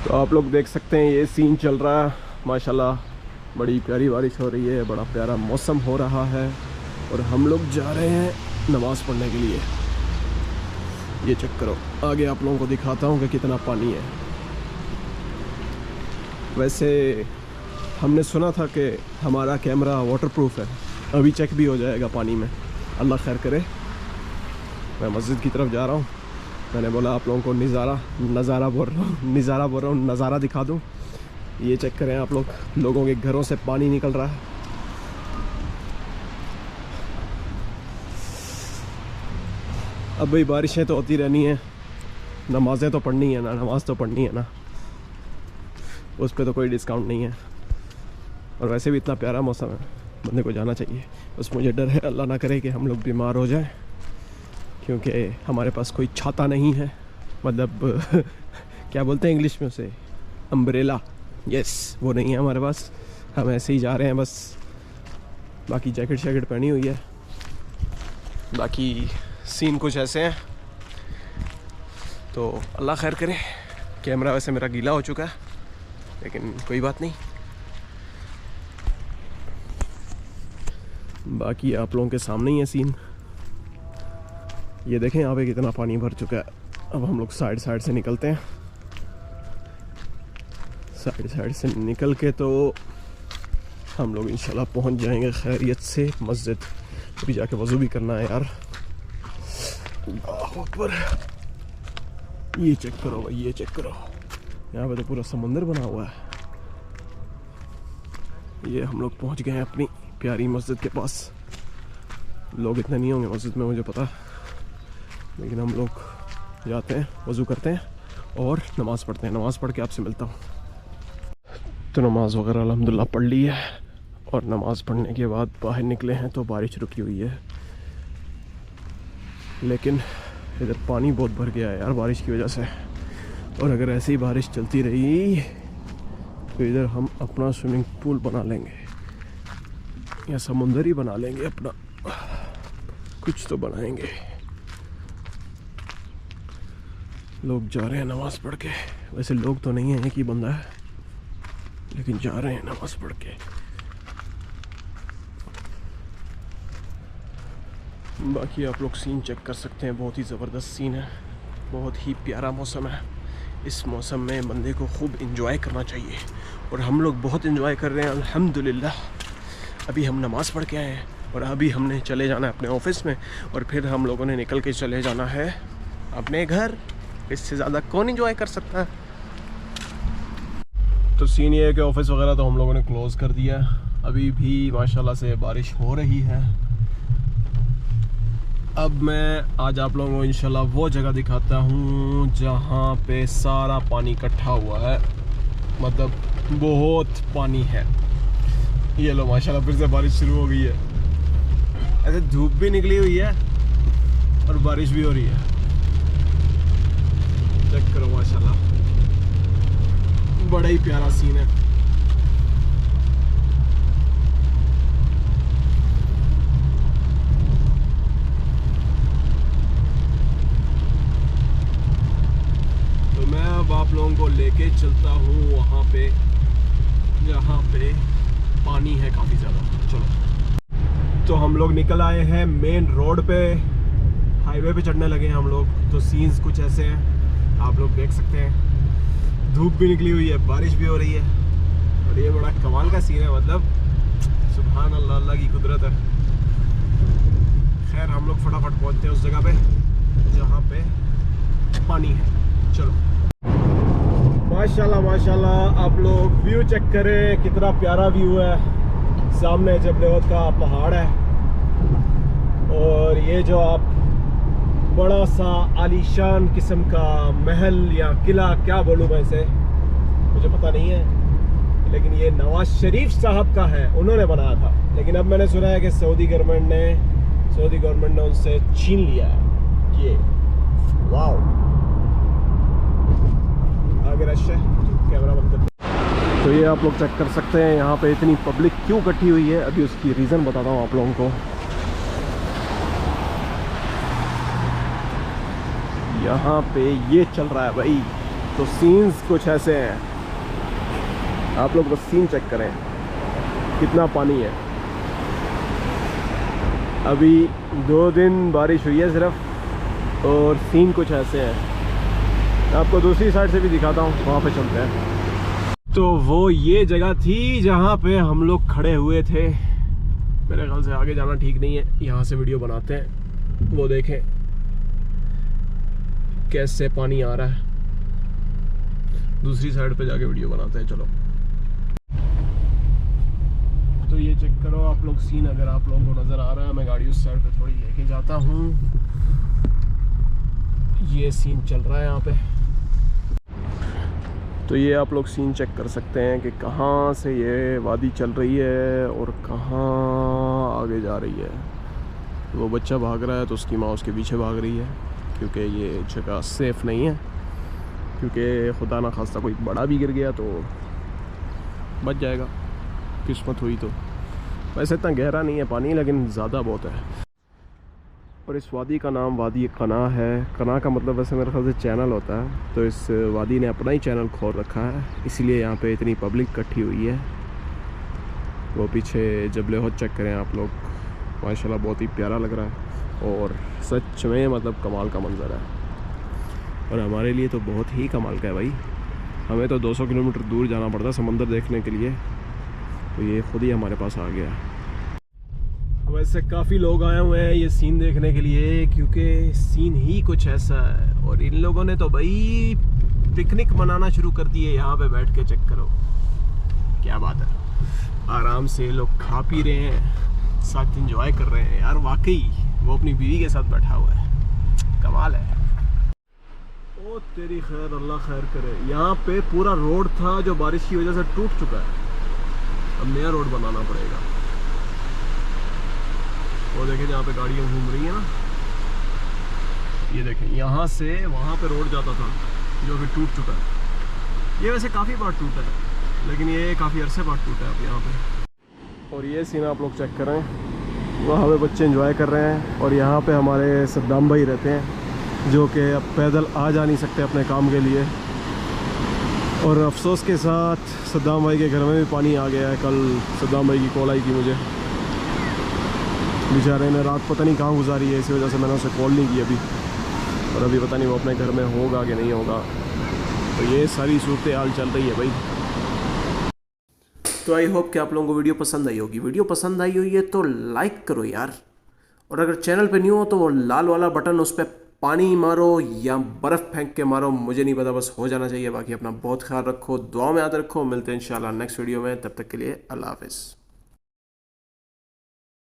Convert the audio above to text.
तो आप लोग देख सकते हैं ये सीन चल रहा है। माशाल्लाह बड़ी प्यारी बारिश हो रही है, बड़ा प्यारा मौसम हो रहा है और हम लोग जा रहे हैं नमाज़ पढ़ने के लिए। ये चेक करो, आगे आप लोगों को दिखाता हूँ कि कितना पानी है। वैसे हमने सुना था कि हमारा कैमरा वाटरप्रूफ है, अभी चेक भी हो जाएगा पानी में, अल्लाह खैर करे। मैं मस्जिद की तरफ जा रहा हूँ। मैंने बोला आप लोगों को नज़ारा बोल रहा हूँ, नज़ारा दिखा दूँ। ये चेक करें आप लोग, लोगों के घरों से पानी निकल रहा है। अब भाई बारिशें तो होती रहनी है, नमाज़ें तो पढ़नी है ना, नमाज़ तो पढ़नी है ना, उस पर तो कोई डिस्काउंट नहीं है। और वैसे भी इतना प्यारा मौसम है, बंदे को जाना चाहिए। बस मुझे डर है अल्लाह ना करे कि हम लोग बीमार हो जाएं, क्योंकि हमारे पास कोई छाता नहीं है, मतलब क्या बोलते हैं इंग्लिश में उसे, अम्ब्रेला। यस, वो नहीं है हमारे पास। हम ऐसे ही जा रहे हैं बस। बाकी जैकेट पहनी हुई है। बाकी सीन कुछ ऐसे हैं, तो अल्लाह खैर करे। कैमरा वैसे मेरा गीला हो चुका है, लेकिन कोई बात नहीं। बाकी आप लोगों के सामने ही है सीन। ये देखें यहाँ पे कितना पानी भर चुका है। अब हम लोग साइड से निकलते हैं। साइड से निकल के तो हम लोग इंशाल्लाह पहुँच जाएंगे खैरियत से मस्जिद। अभी जाके वज़ू भी करना है यार। ऊपर ये चेक करो भाई, ये चेक करो, यहाँ पे तो पूरा समंदर बना हुआ है। ये हम लोग पहुँच गए हैं अपनी प्यारी मस्जिद के पास। लोग इतने नहीं होंगे मस्जिद में, मुझे पता, लेकिन हम लोग जाते हैं, वज़ू करते हैं और नमाज़ पढ़ते हैं। नमाज़ पढ़ के आपसे मिलता हूँ। तो नमाज़ वगैरह अल्हम्दुलिल्लाह पढ़ ली है, और नमाज़ पढ़ने के बाद बाहर निकले हैं तो बारिश रुकी हुई है, लेकिन इधर पानी बहुत भर गया है यार बारिश की वजह से। और अगर ऐसे ही बारिश चलती रही तो इधर हम अपना स्विमिंग पूल बना लेंगे या समुंदर ही बना लेंगे अपना, कुछ तो बनाएंगे। लोग जा रहे हैं नमाज़ पढ़ के। वैसे लोग तो नहीं है, एक ही बंदा है, लेकिन जा रहे हैं नमाज़ पढ़ के। बाकी आप लोग सीन चेक कर सकते हैं, बहुत ही ज़बरदस्त सीन है, बहुत ही प्यारा मौसम है। इस मौसम में बंदे को खूब इंजॉय करना चाहिए, और हम लोग बहुत इंजॉय कर रहे हैं अल्हम्दुलिल्लाह। अभी हम नमाज़ पढ़ के आए हैं और अभी हमने चले जाना है अपने ऑफिस में, और फिर हम लोगों ने निकल के चले जाना है अपने घर। इससे ज़्यादा कौन इंजॉय कर सकता है। तो सीन ये है कि ऑफिस वगैरह तो हम लोगों ने क्लोज़ कर दिया है। अभी भी माशाल्लाह से बारिश हो रही है। अब मैं आज आप लोगों को इंशाल्लाह वो जगह दिखाता हूँ जहाँ पे सारा पानी इकट्ठा हुआ है, मतलब बहुत पानी है। ये लो माशाल्लाह फिर से बारिश शुरू हो गई है। ऐसे धूप भी निकली हुई है और बारिश भी हो रही है। चेक करो माशाल्लाह, बड़ा ही प्यारा सीन है। तो मैं अब आप लोगों को लेके चलता हूँ वहाँ पे जहाँ पे पानी है काफ़ी ज़्यादा। चलो, तो हम लोग निकल आए हैं मेन रोड पे, हाईवे पे चढ़ने लगे हैं हम लोग। तो सीन्स कुछ ऐसे हैं, आप लोग देख सकते हैं। धूप भी निकली हुई है, बारिश भी हो रही है, और ये बड़ा कमाल का सीन है, मतलब सुभान अल्लाह, अल्लाह की कुदरत है। खैर हम लोग फटाफट पहुंचते हैं उस जगह पे जहाँ पे पानी है। चलो, माशाल्लाह माशाल्लाह, आप लोग व्यू चेक करें, कितना प्यारा व्यू है। सामने जबल का पहाड़ है, और ये जो आप बड़ा सा आलीशान किस्म का महल या किला, क्या बोलूँ मैं इसे, मुझे पता नहीं है, लेकिन ये नवाज शरीफ साहब का है, उन्होंने बनाया था। लेकिन अब मैंने सुना है कि सऊदी गवर्नमेंट ने उनसे छीन लिया है ये। वाओ, आगे रश है, कैमरा बंद कर। तो ये आप लोग चेक कर सकते हैं यहाँ पे इतनी पब्लिक क्यों इकट्ठी हुई है। अभी उसकी रीज़न बताता हूँ आप लोगों को। यहाँ पे ये चल रहा है भाई, तो सीन्स कुछ ऐसे हैं, आप लोग बस सीन चेक करें कितना पानी है। अभी 2 दिन बारिश हुई है सिर्फ, और सीन कुछ ऐसे हैं। आपको दूसरी साइड से भी दिखाता हूँ, वहाँ पे चलते हैं। तो वो ये जगह थी जहाँ पे हम लोग खड़े हुए थे। मेरे ख्याल से आगे जाना ठीक नहीं है, यहाँ से वीडियो बनाते हैं। वो देखें कैसे पानी आ रहा है, दूसरी साइड पे जाके वीडियो बनाते हैं। चलो, तो ये चेक करो आप लोग सीन, अगर आप लोगों को नज़र आ रहा है। मैं गाड़ी उस साइड पे थोड़ी लेके जाता हूँ। ये सीन चल रहा है यहाँ पे। तो ये आप लोग सीन चेक कर सकते हैं कि कहाँ से ये वादी चल रही है और कहाँ आगे जा रही है। वो बच्चा भाग रहा है तो उसकी माँ उसके पीछे भाग रही है, क्योंकि ये जगह सेफ़ नहीं है। क्योंकि खुदा ना खास्ता कोई बड़ा भी गिर गया तो बच जाएगा, किस्मत हुई तो। वैसे इतना गहरा नहीं है पानी, लेकिन ज़्यादा बहुत है। और इस वादी का नाम वादी कना है। कना का मतलब वैसे मेरे ख्याल से चैनल होता है, तो इस वादी ने अपना ही चैनल खोल रखा है, इसलिए यहाँ पे इतनी पब्लिक इकट्ठी हुई है। वो पीछे जबल उहद चेक करें आप लोग, माशाल्लाह बहुत ही प्यारा लग रहा है और सच में मतलब कमाल का मंज़र है। और हमारे लिए तो बहुत ही कमाल का है भाई। हमें तो 200 किलोमीटर दूर जाना पड़ता है समंदर देखने के लिए, तो ये खुद ही हमारे पास आ गया। वैसे काफ़ी लोग आए हुए हैं ये सीन देखने के लिए, क्योंकि सीन ही कुछ ऐसा है। और इन लोगों ने तो भाई पिकनिक मनाना शुरू कर दी है यहाँ पे बैठ के। चेक करो क्या बात है, आराम से लोग खा पी रहे हैं, साथ एंजॉय कर रहे हैं। यार वाकई वो अपनी बीवी के साथ बैठा हुआ है, कमाल है। ओ तेरी खैर, अल्लाह खैर करे। यहाँ पे पूरा रोड था जो बारिश की वजह से टूट चुका है, अब नया रोड बनाना पड़ेगा। वो देखें जहाँ पे गाड़ियाँ घूम रही हैं ना, ये देखें यहाँ से वहाँ पे रोड जाता था जो अभी टूट चुका है। ये वैसे काफ़ी बार टूटा है, लेकिन ये काफ़ी अरसे बाद टूटा है अब यहाँ पे। और ये सीन आप लोग चेक करें, वहाँ पे बच्चे एंजॉय कर रहे हैं। और यहाँ पे हमारे सद्दाम भाई रहते हैं, जो कि अब पैदल आ जा नहीं सकते अपने काम के लिए। और अफसोस के साथ सद्दाम भाई के घर में भी पानी आ गया है। कल सद्दाम भाई की कॉल आई थी मुझे, बेचारे ने रात पता नहीं कहाँ गुजारी है, इसी वजह से मैंने उसे कॉल नहीं की अभी। और अभी पता नहीं वो अपने घर में होगा कि नहीं होगा। तो ये सारी सूरत हाल चल रही है भाई। तो आई होप कि आप लोगों को वीडियो पसंद आई होगी। वीडियो पसंद आई हुई है तो लाइक करो यार, और अगर चैनल पे न्यू हो तो वो लाल वाला बटन, उस पर पानी मारो या बर्फ़ फेंक के मारो, मुझे नहीं पता, बस हो जाना चाहिए। बाकी अपना बहुत ख्याल रखो, दुआ में याद रखो। मिलते हैं इंशाल्लाह नेक्स्ट वीडियो में, तब तक के लिए अल्लाह हाफ़िज़।